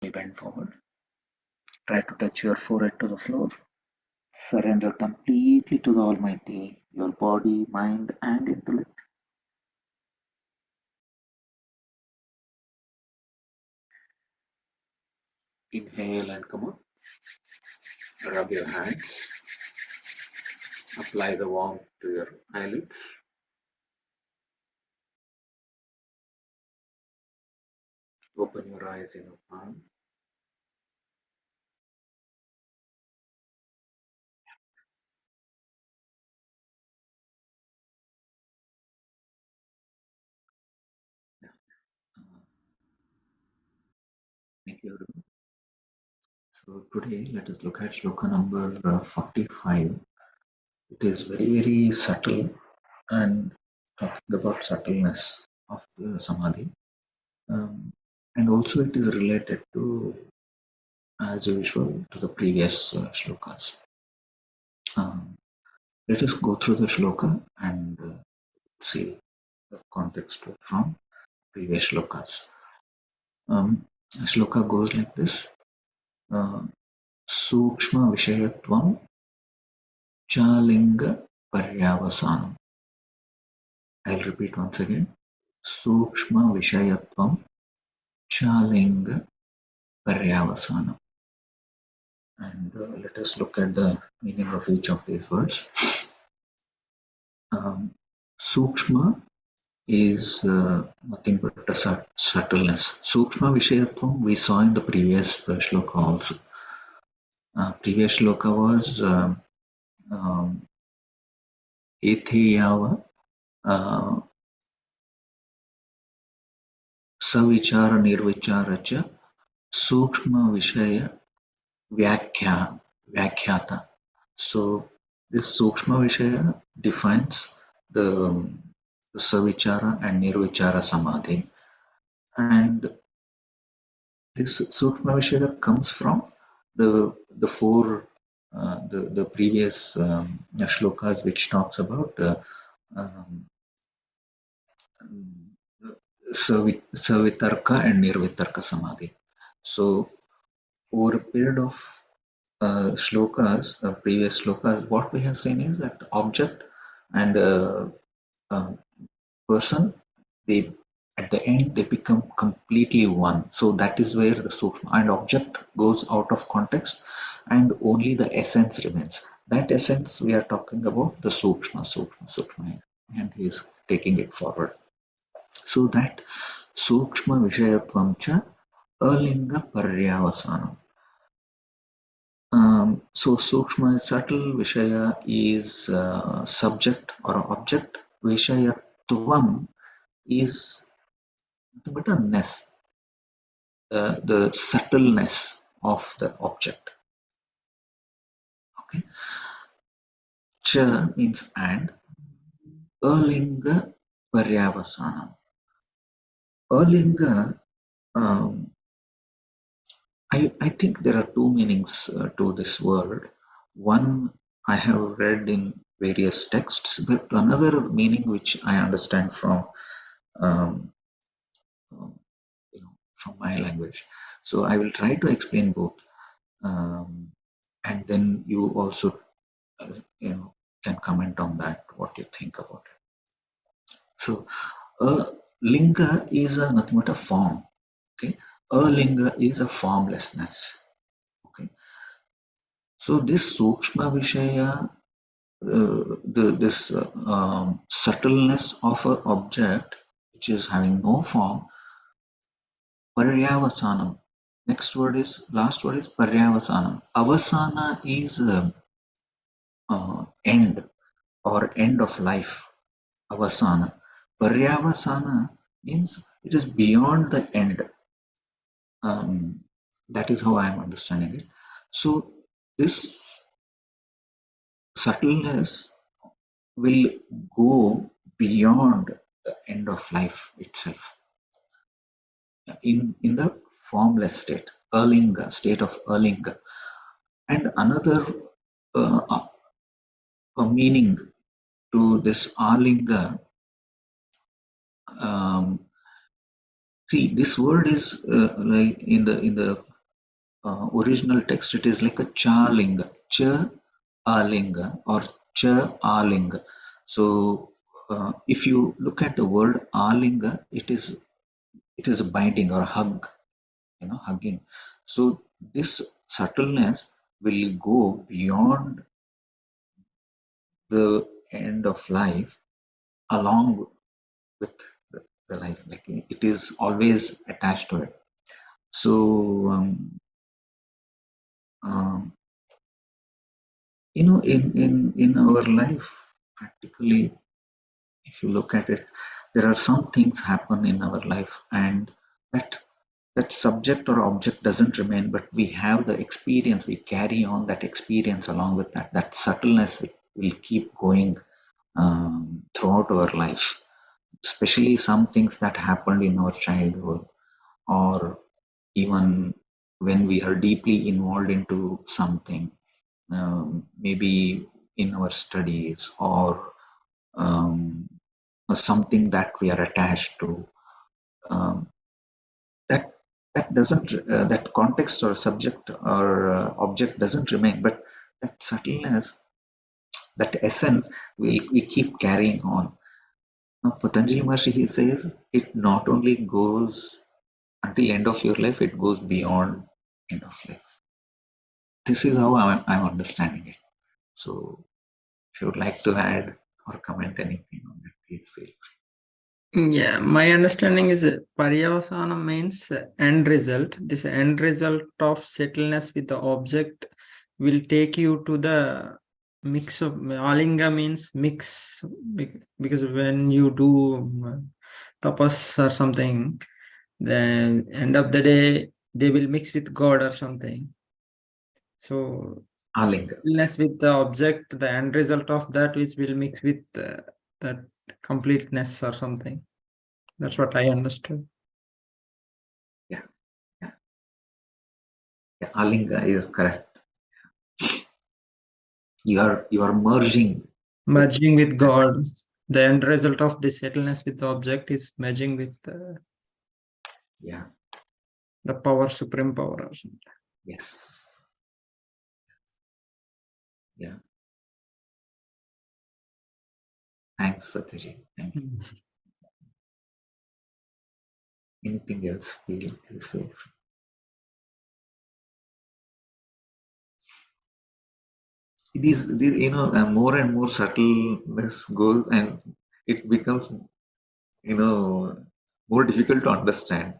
Slowly bend forward. Try to touch your forehead to the floor. Surrender completely to the Almighty, your body, mind, and intellect. Inhale and come up. Rub your hands. Apply the warmth to your eyelids. Open your eyes in a palm. Thank you. So today let us look at shloka number 45. It is very, very subtle and talking about subtleness of the samadhi. And also it is related to, as usual, to the previous shlokas. Let us go through the shloka and see the context from previous shlokas. Shloka goes like this. Sukshma Vishayatvam Chalinga Paryavasanam. I'll repeat once again. Sukshma Vishayatvam Chalinga Paryavasanam. And let us look at the meaning of each of these words. Sukshma is nothing but a subtleness. Sukshma Vishayatvam we saw in the previous shloka also. Previous shloka was Etheyava Savichara Nirvichara cha Sukshma Vishaya Vyakhyata. So this Sukshma Vishaya defines the Savichara and Nirvichara Samadhi. And this Sukshma Vishaya comes from the four the previous shlokas which talks about Savitarka and Nirvitarka Samadhi. So over a period of shlokas, previous shlokas, what we have seen is that object and person, they at the end they become completely one. So that is where the sukshma and object goes out of context, and only the essence remains. That essence we are talking about the sukshma, and he is taking it forward. So that sukshma vishayatvam cha alinga paryavasanam. So sukshma is subtle, vishaya is subject or object, vishayatvam is but a ness, the subtleness of the object. Okay. Cha means and. Alinga paryavasanam. Alinga, I think there are two meanings to this word. One I have read in various texts, but another meaning which I understand from from my language. So I will try to explain both, and then you also can comment on that, what you think about it. So linga is nothing but a form. Okay, linga is a formlessness. Okay, so this sukshma vishaya, this subtleness of an object which is having no form, paryavasanam. Next word is, last word is paryavasanam. Avasana is end or end of life. Avasana. Paryavasana means it is beyond the end. That is how I am understanding it. So this subtleness will go beyond the end of life itself. In the formless state, alinga, state of alinga. And another meaning to this alinga, see, this word is like in the original text, it is like a cha-linga, cha-alinga or cha-alinga. So if you look at the word alinga, it is a binding or a hug, hugging. So this subtleness will go beyond the end of life along with the life, like it is always attached to it. So um, in our life, practically, if you look at it, there are some things happen in our life, and that subject or object doesn't remain, but we have the experience, we carry on that experience along with that subtleness will keep going throughout our life, especially some things that happened in our childhood, or even when we are deeply involved into something, maybe in our studies, or something that we are attached to. Um, that that doesn't that context or subject or object doesn't remain, but that subtleness, that essence, we keep carrying on. Now Patanjali Maharshi, he says it not only goes until end of your life, it goes beyond end of life. This is how I'm understanding it. So if you would like to add or comment anything on that, please feel free. Yeah, my understanding is Paryavasana means end result. This end result of settleness with the object will take you to the mix of alinga, means mix, because when you do tapas or something, then end of the day they will mix with God or something. So Alinga. stillness with the object, the end result of that, which will mix with that completeness or something. That's what I understood. Yeah, Alinga is correct. You are merging Merging with God. The end result of the settleness with the object is merging with yeah, the power, supreme power or something. yes, yeah. Thanks, Satyaji. Thank you. Anything else? Feel free. These more and more subtleness goes, and it becomes more difficult to understand.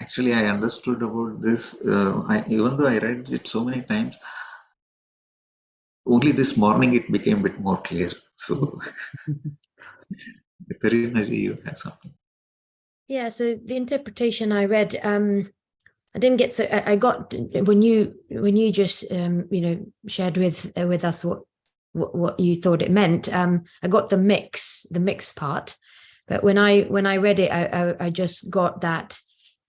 Actually, I understood about this. Even though I read it so many times, only this morning it became a bit more clear. So, Kareena ji, you have something. Yeah, so the interpretation I read, I didn't get, so I got when you just shared with us what you thought it meant. I got the mix part, but when I read it, I just got that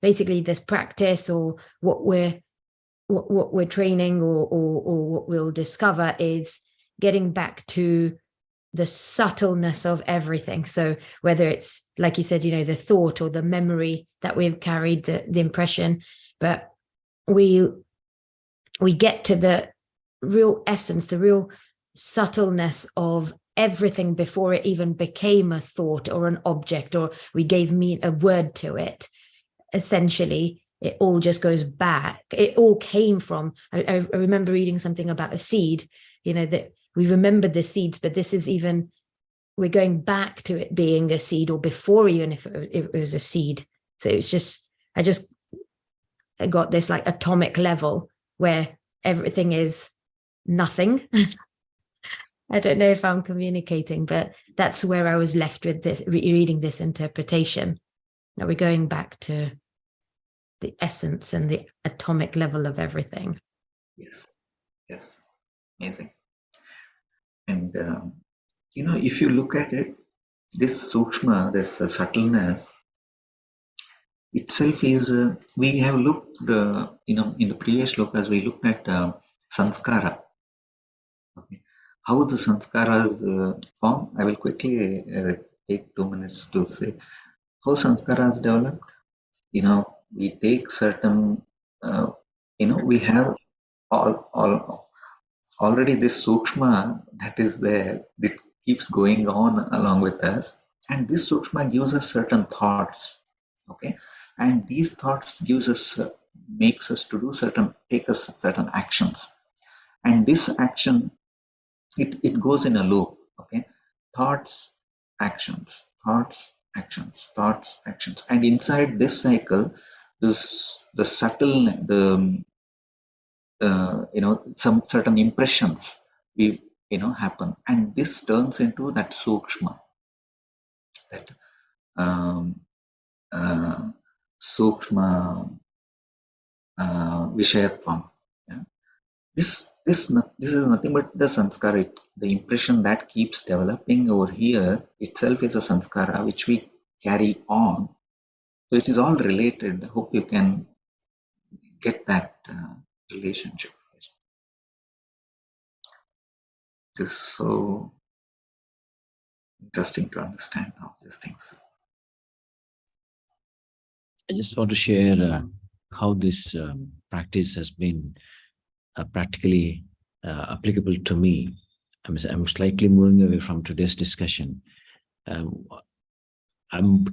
basically this practice, or what we're training, or what we'll discover is getting back to the subtleness of everything. So whether it's, like you said, the thought or the memory that we've carried, the impression, but we get to the real essence, the real subtleness of everything before it even became a thought or an object, or we gave a word to it. Essentially, it all just goes back. It all came from, I remember reading something about a seed, that we remember the seeds, but this is even, we're going back to it being a seed, or before even if it was a seed. So it's just, I got this like atomic level where everything is nothing. I don't know if I'm communicating, but that's where I was left with this, reading this interpretation. Now we're going back to the essence and the atomic level of everything. Yes, amazing. And if you look at it, this sukshma, this subtleness itself is, we have looked, in the previous shlokas, we looked at sanskara. Okay. How the sanskaras form. I will quickly take 2 minutes to say how sanskaras develop. We take certain we have already this sukshma that is there, it keeps going on along with us, and this sukshma gives us certain thoughts, okay, and these thoughts makes us to take us certain actions, and this action, it goes in a loop, okay, thoughts, actions, thoughts, actions, thoughts, actions, and inside this cycle, the subtle, some certain impressions we happen, and this turns into that sukshma, that uh, sukshma vishayatvam. Yeah? This is nothing but the sanskara. The impression that keeps developing over here itself is a sanskara which we carry on. So it is all related. I hope you can get that relationship. It is so interesting to understand all these things. I just want to share how this practice has been practically applicable to me. I'm slightly moving away from today's discussion. I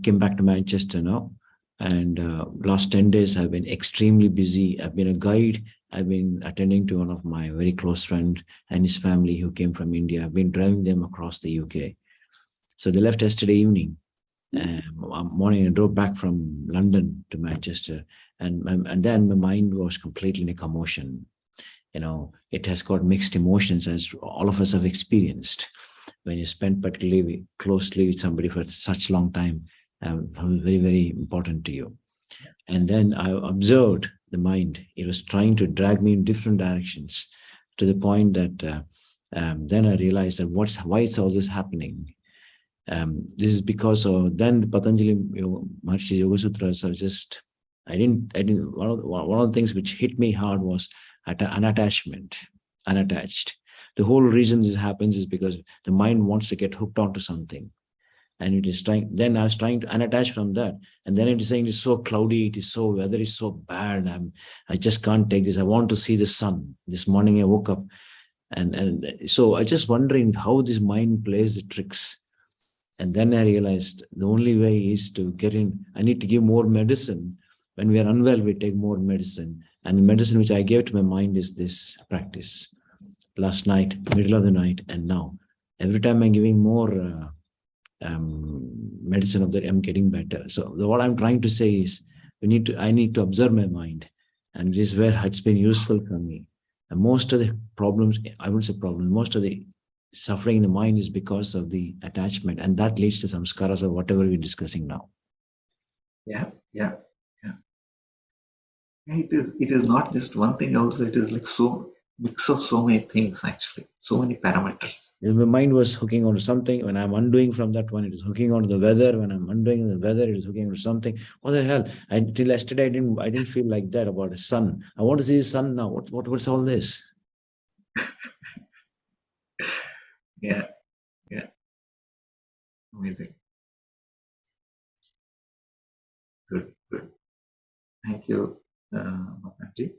came back to Manchester now, and last 10 days I've been extremely busy. I've been a guide. I've been attending to one of my very close friends and his family who came from India. I've been driving them across the UK. So they left yesterday evening. Morning, I drove back from London to Manchester, and then my mind was completely in a commotion. It has got mixed emotions, as all of us have experienced. When you spend particularly closely with somebody for such long time, very, very important to you. And then I observed the mind. It was trying to drag me in different directions, to the point that then I realized that why is all this happening? This is because of then the Patanjali Maharshi Yoga Sutras are just, I didn't, one of the things which hit me hard was unattachment, unattached. The whole reason this happens is because the mind wants to get hooked onto something. And it is trying, then I was trying to unattach from that. And then it is saying it's so cloudy, weather is so bad. I just can't take this. I want to see the sun. This morning I woke up and so I just wondering how this mind plays the tricks. And then I realized the only way is to get in. I need to give more medicine. When we are unwell, we take more medicine. And the medicine which I gave to my mind is this practice. Last night, middle of the night, and now. Every time I'm giving more medicine of that, I'm getting better. So what I'm trying to say is, I need to observe my mind. And this is where it's been useful for me. And most of the problems, I wouldn't say problems, most of the suffering in the mind is because of the attachment, and that leads to samskaras or whatever we're discussing now. Yeah. It is not just one thing. Also, it is like so mix of so many things, actually, so many parameters. My mind was hooking onto something. When I'm undoing from that one, it is hooking onto the weather. When I'm undoing the weather, it is hooking onto something. What the hell? Till yesterday, I didn't feel like that about the sun. I want to see the sun now. What's all this? Yeah. Amazing. Good. Thank you, Mataji.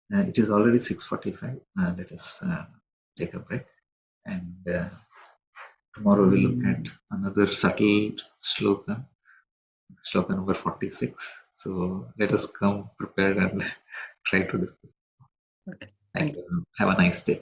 It is already 6:45. Let us take a break, and tomorrow we'll look at another subtle sloka number 46. So let us come prepared and try to discuss. Okay. Thank you. Have a nice day.